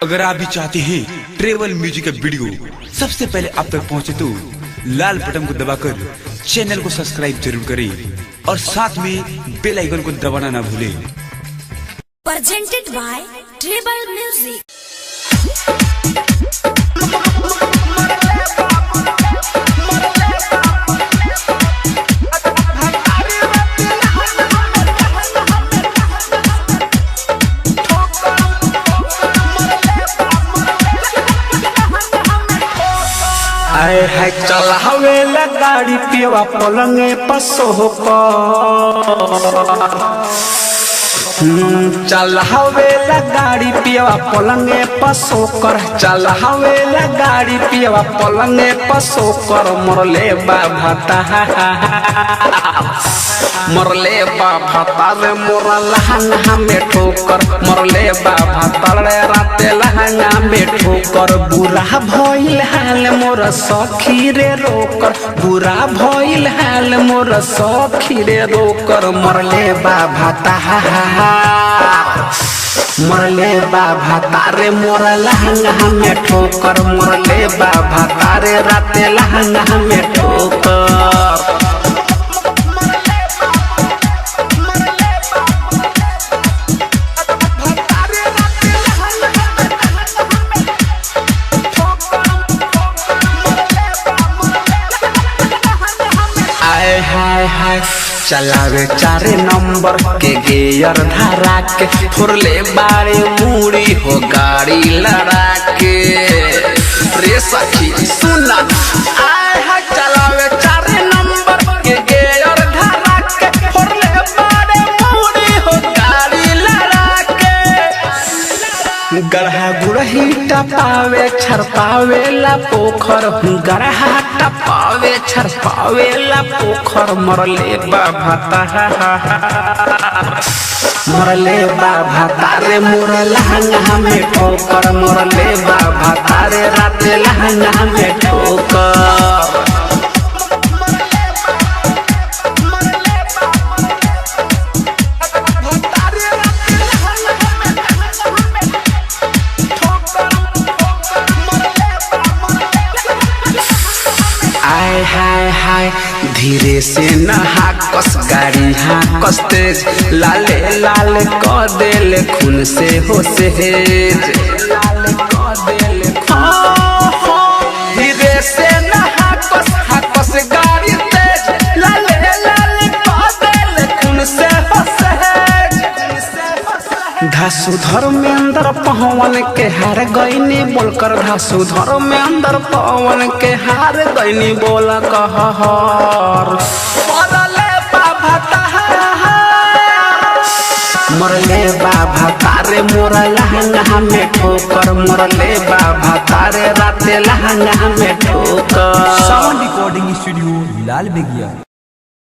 अगर आप भी चाहते हैं ट्रेवल म्यूजिक का वीडियो सबसे पहले आप तक पहुंचे तो लाल बटन को दबाकर चैनल को सब्सक्राइब जरूर करें और साथ में बेल आइकन को दबाना ना भूलें। Presented by Tribal Music। आए है चलावे ला गाड़ी पिवा पलंगे पसो चलावे ला गाड़ी पिवा पलंगे पसो कर चलावे ला गाड़ी पिवा पलंगे पसो कर मरले बाभाता मरले बाभाता रे मोरा लहंगा में ठोकर मरले बाभाता रे राते लहंगा में ठोकर बुरा भइल हाल मोर सखी रे रोकर बुरा भइल हाल मोर सखी रे रोकर मरले बाभाता मरले बाभाता रे मोर लहंगा में ठोकर मरले बाभाता रे राते लहंगा में ठोकर। हाय हाय चलावे 4 नंबर के गियर धरा के फुरले बारे मुड़ी हो गाड़ी लड़ा के रे सखी सुना। आय हाय चलावे 4 नंबर के गियर धरा के फुरले बारे मुड़ी हो गाड़ी लड़ा के गढ़ा गुड़ही टपावे छरपावे ला पोखर गढ़ा टपावे छरपावे ला पोखर मरले बाभाता मरले बाभाता रे मोर लहंगा में ठोकर मरले बाभाता रे राते लहंगा में ठोकर। आय हाय हाय धीरे से नहा कस गाड़ी हाँ कस तेज लाले लाल क देले खून से हो सेज धीरे से नहा कस गाड़ी तेज लाले लाल क देले खून से हो सेज। धासुधर में अंदर पवन के हार गईनी बोलकर धासुधर में अंदर पवन के हार गईनी बोल कहर मरले बाभाता मरले बाभाता रे मोरा लहंगा में ठोकर मरले बाभाता रे राते लहंगा में ठोकर। साउंड रिकॉर्डिंग स्टूडियो लाल बेगिया।